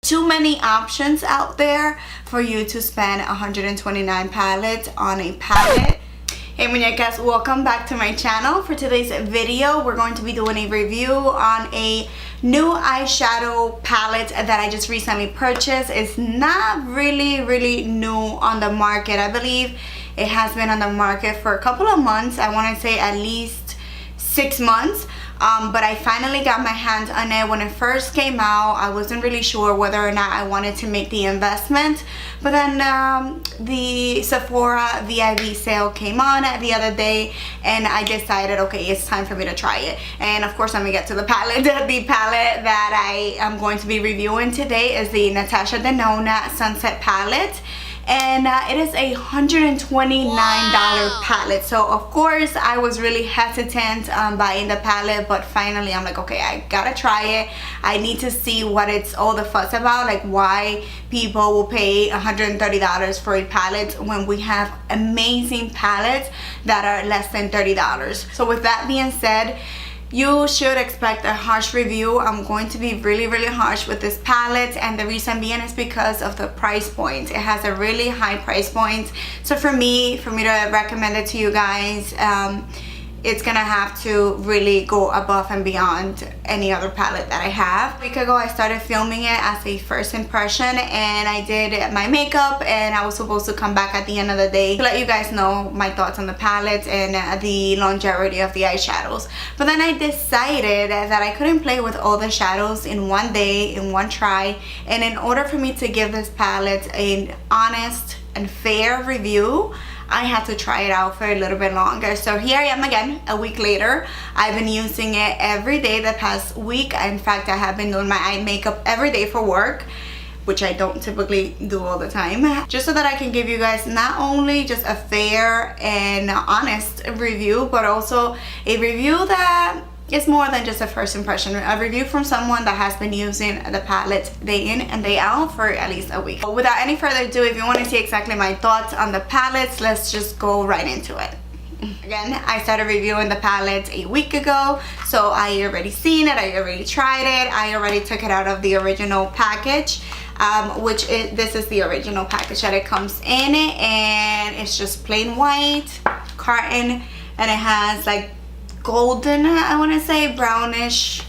Too many options out there for you to spend 129 palettes on a palette. Hey muñecas, welcome back to my channel. For today's video, we're going to be doing a review on a new eyeshadow palette that I just recently purchased. It's not really new on the market. I believe it has been on the market for a couple of months. I want to say at least 6 months. But I finally got my hands on it. When it first came out, I wasn't really sure whether or not I wanted to make the investment. But then the Sephora VIB sale came on the other day, and I decided, okay, it's time for me to try it. And of course, let me get to the palette. The palette that I am going to be reviewing today is the Natasha Denona Sunset palette. And it is a $129 palette. So of course I was really hesitant buying the palette, but finally I'm like, okay, I gotta try it. I need to see what it's all the fuss about, like why people will pay $130 for a palette when we have amazing palettes that are less than $30. So with that being said, you should expect a harsh review. I'm going to be really harsh with this palette, and the reason being is because of the price point. It has a really high price point. So for me to recommend it to you guys, it's gonna have to really go above and beyond any other palette that I have. A week ago I started filming it as a first impression, and I did my makeup, and I was supposed to come back at the end of the day to let you guys know my thoughts on the palette and the longevity of the eyeshadows. But then I decided that I couldn't play with all the shadows in one day, in one try, and in order for me to give this palette an honest and fair review, I had to try it out for a little bit longer. So here I am again, a week later. I've been using it every day the past week. In fact, I have been doing my eye makeup every day for work, which I don't typically do all the time, just so that I can give you guys not only just a fair and honest review, but also a review that is more than just a first impression, a review from someone that has been using the palette day in and day out for at least a week. Without any further ado, if you want to see exactly my thoughts on the palettes, let's just go right into it. Again, I started reviewing the palette a week ago, so I already seen it, I already tried it, I already took it out of the original package, this is the original package that it comes in, and it's just plain white carton, and it has like golden, I want to say brownish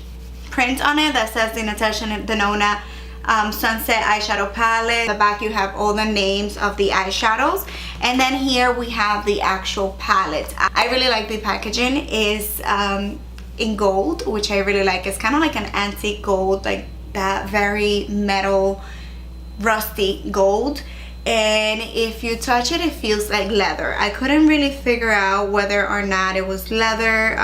print on it that says the Natasha Denona Sunset Eyeshadow Palette. At the back you have all the names of the eyeshadows, and then here we have the actual palette. I really like the packaging. Is in gold, which I really like. It's kind of like an antique gold, like that very metal rusty gold. And if you touch it, it feels like leather. I couldn't really figure out whether or not it was leather.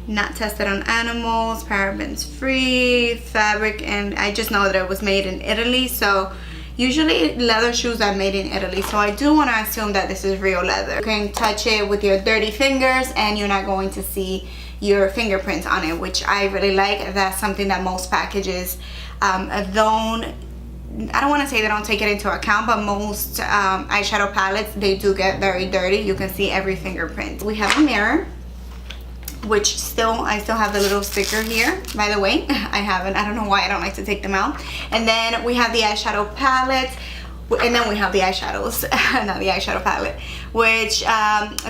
Not tested on animals, parabens free, fabric, and I just know that it was made in Italy. So usually leather shoes are made in Italy, so I do want to assume that this is real leather. You can touch it with your dirty fingers and you're not going to see your fingerprints on it, which I really like. That's something that most packages I don't want to say they don't take it into account, but most eyeshadow palettes, they do get very dirty. You can see every fingerprint. We have a mirror, which I still have the little sticker here, by the way. I don't know why I don't like to take them out. And then we have the eyeshadow palette, and then we have the eyeshadows, not the eyeshadow palette, which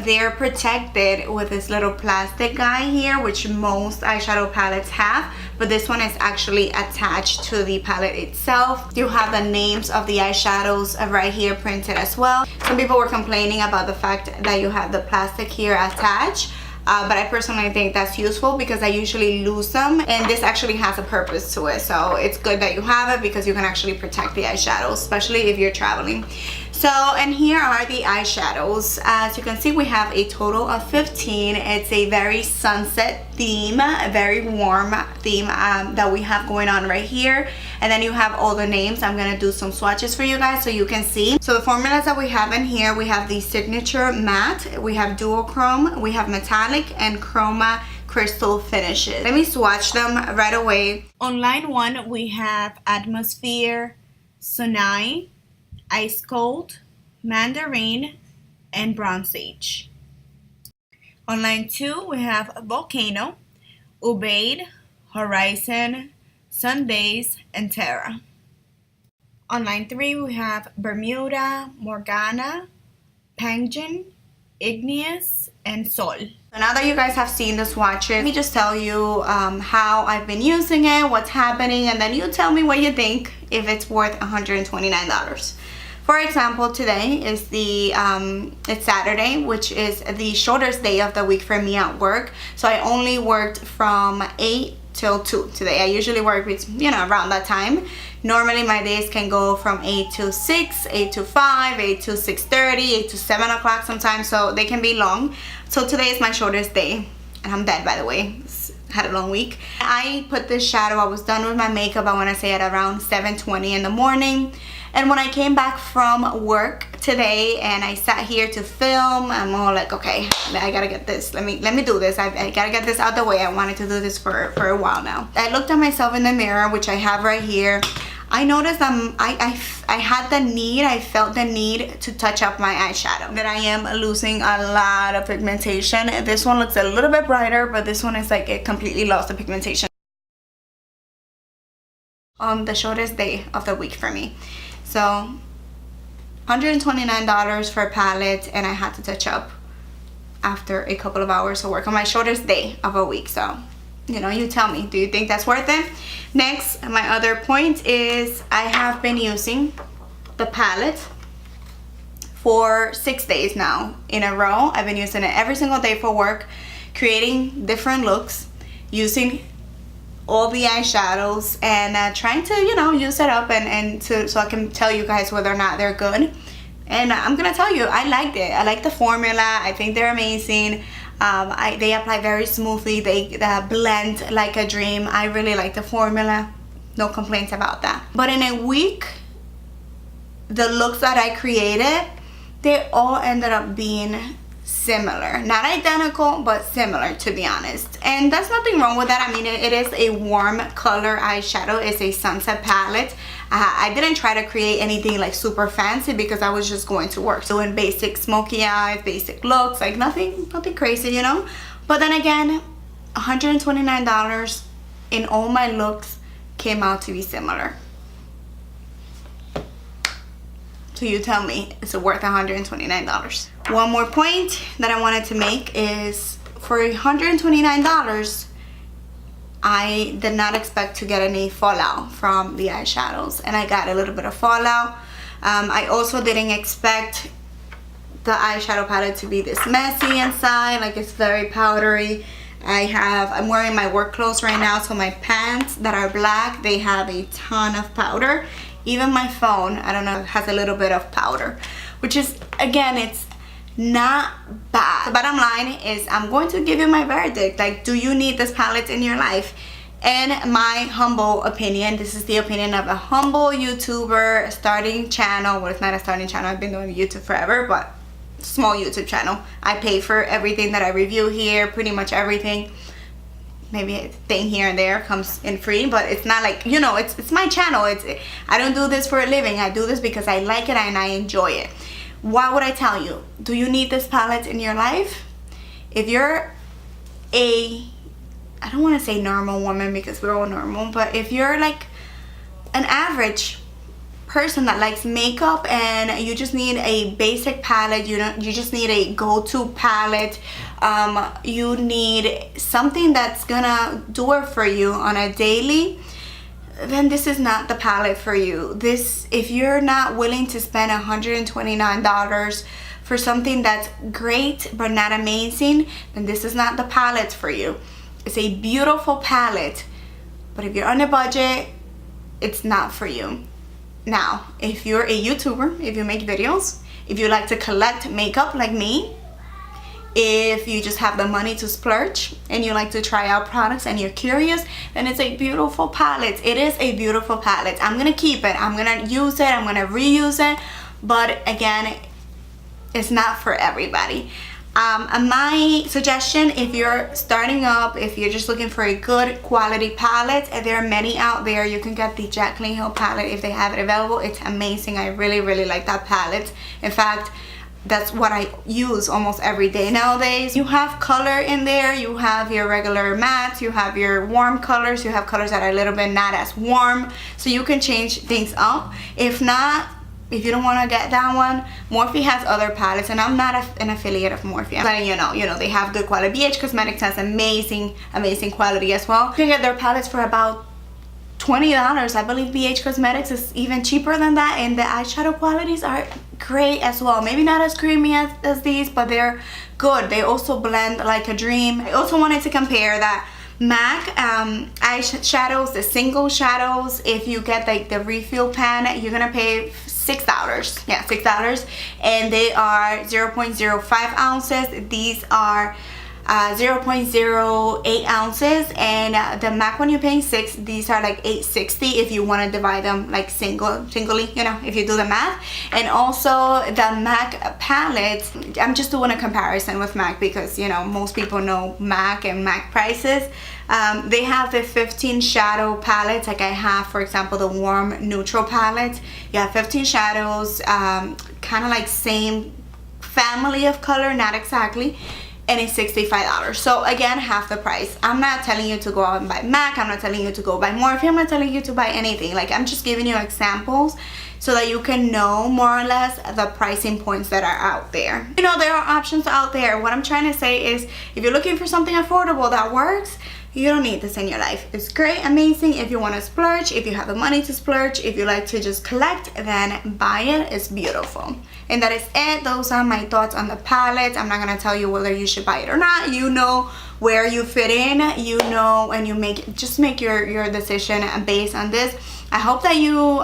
they're protected with this little plastic guy here, which most eyeshadow palettes have, but this one is actually attached to the palette itself. You have the names of the eyeshadows right here printed as well. Some people were complaining about the fact that you have the plastic here attached, but I personally think that's useful because I usually lose them, and this actually has a purpose to it. So it's good that you have it because you can actually protect the eyeshadows, especially if you're traveling. So, and here are the eyeshadows. As you can see, we have a total of 15. It's a very sunset theme, a very warm theme that we have going on right here. And then you have all the names. I'm gonna do some swatches for you guys so you can see. So the formulas that we have in here, we have the signature matte, we have duochrome, we have metallic, and chroma crystal finishes. Let me swatch them right away. On line 1, we have Atmosphere, Sonai, Ice Cold, Mandarin, and Bronze Age. On line 2, we have Volcano, Ubaid, Horizon, Sundays, and Terra. On line 3, we have Bermuda, Morgana, Penguin, Igneous, and Sol. So now that you guys have seen the swatches, let me just tell you how I've been using it, what's happening, and then you tell me what you think, if it's worth $129. For example, today is it's Saturday, which is the shortest day of the week for me at work. So I only worked from 8 till 2 today. I usually work with, around that time. Normally my days can go from 8 to 6, 8 to 5, 8 to 6:30, 8 to 7 o'clock sometimes, so they can be long. So today is my shortest day, and I'm dead, by the way. Had a long week. I put this shadow, I was done with my makeup, I want to say at around 7:20 in the morning. And when I came back from work today and I sat here to film, I'm all like, okay, I gotta get this. Let me do this. I gotta get this out the way. I wanted to do this for a while now. I looked at myself in the mirror, which I have right here. I noticed I had the need, I felt the need to touch up my eyeshadow. That I am losing a lot of pigmentation. This one looks a little bit brighter, but this one is like it completely lost the pigmentation. On the shortest day of the week for me. So $129 for a palette, and I had to touch up after a couple of hours of work on my shortest day of a week. So you tell me, do you think that's worth it? Next, my other point is I have been using the palette for 6 days now in a row. I've been using it every single day for work, creating different looks, using all the eyeshadows, and trying to use it up and so I can tell you guys whether or not they're good. And I'm gonna tell you, I liked it. I like the formula. I think they're amazing. They apply very smoothly. They blend like a dream. I really like the formula. No complaints about that. But in a week, the looks that I created, they all ended up being similar. Not identical, but similar, to be honest. And there's nothing wrong with that. I mean, it is a warm color eyeshadow. It's a sunset palette. I didn't try to create anything like super fancy because I was just going to work. Doing basic smoky eyes, basic looks, like nothing crazy, But then again, $129 in all my looks came out to be similar. So you tell me, is it worth $129? One more point that I wanted to make is for $129, I did not expect to get any fallout from the eyeshadows, and I got a little bit of fallout. I also didn't expect the eyeshadow palette to be this messy inside, like it's very powdery. I'm wearing my work clothes right now, so my pants that are black, they have a ton of powder. Even my phone, I don't know, has a little bit of powder, which is, again, it's not bad. The bottom line is I'm going to give you my verdict. Like, do you need this palette in your life? In my humble opinion, this is the opinion of a humble YouTuber, starting channel. Well, it's not a starting channel. I've been doing YouTube forever, but small YouTube channel. I pay for everything that I review here, pretty much everything. Maybe a thing here and there comes in free, but it's not like, it's my channel. I don't do this for a living. I do this because I like it and I enjoy it. Why would I tell you? Do you need this palette in your life? If you're I don't want to say normal woman because we're all normal, but if you're like an average person that likes makeup and you just need a basic palette, you just need a go-to palette, you need something that's gonna do it for you on a daily, then this is not the palette for you. If you're not willing to spend $129 for something that's great but not amazing, then this is not the palette for you. It's a beautiful palette, but if you're on a budget, it's not for you. Now, if you're a YouTuber, if you make videos, if you like to collect makeup like me, if you just have the money to splurge and you like to try out products and you're curious, then it's a beautiful palette. It is a beautiful palette. I'm gonna keep it. I'm gonna use it. I'm gonna reuse it. But again, it's not for everybody. My suggestion, if you're starting up, if you're just looking for a good quality palette, there are many out there. You can get the Jaclyn Hill palette if they have it available. It's amazing. I really, really like that palette. In fact, that's what I use almost every day nowadays. You have color in there, you have your regular mattes, you have your warm colors, you have colors that are a little bit not as warm, so you can change things up. If not, if you don't want to get that one, Morphe has other palettes, and I'm not an affiliate of Morphe. I'm letting you know, they have good quality. BH Cosmetics has amazing quality as well. You can get their palettes for about $20. I believe BH Cosmetics is even cheaper than that, and the eyeshadow qualities are great as well. Maybe not as creamy as these, but they're good. They also blend like a dream. I also wanted to compare that MAC eyeshadows, the single shadows. If you get like the refill pan, you're gonna pay $6. Yeah, $6, and they are 0.05 ounces. These are 0.08 ounces, and the MAC one you're paying $6. These are like $8.60 if you want to divide them like singly, you know, if you do the math. And also the MAC palettes, I'm just doing a comparison with MAC because, you know, most people know MAC and MAC prices. They have the 15 shadow palettes, like I have, for example, the warm neutral palette. You have 15 shadows, kind of like same family of color, not exactly, and it's $65. So again, half the price. I'm not telling you to go out and buy MAC. I'm not telling you to go buy Morphe. I'm not telling you to buy anything. Like, I'm just giving you examples so that you can know more or less the pricing points that are out there. You know, there are options out there. What I'm trying to say is, if you're looking for something affordable that works, you don't need this in your life. It's great, amazing if you want to splurge, if you have the money to splurge, if you like to just collect, then buy it. It's beautiful. And that is it. Those are my thoughts on the palette. I'm not going to tell you whether you should buy it or not. You know where you fit in, you know, and you just make your decision based on this. I hope that you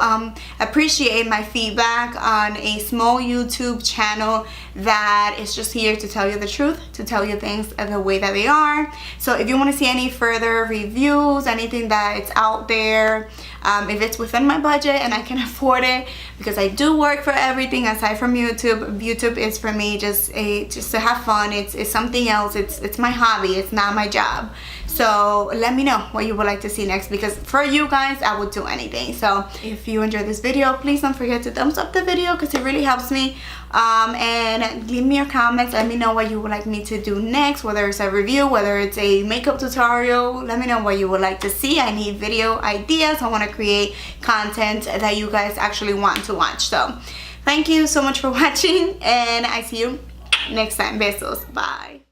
appreciate my feedback on a small YouTube channel that is just here to tell you the truth, to tell you things the way that they are. So if you want to see any further reviews, anything that's out there, if it's within my budget and I can afford it, because I do work for everything aside from YouTube. YouTube is for me just to have fun. It's something else. It's my hobby. It's not my job. So let me know what you would like to see next, because for you guys, I would do anything. So if you enjoyed this video, please don't forget to thumbs up the video, because it really helps me. And leave me your comments. Let me know what you would like me to do next, whether it's a review, whether it's a makeup tutorial. Let me know what you would like to see. I need video ideas. I want to create content that you guys actually want to watch. So thank you so much for watching, and I see you next time. Besos. Bye.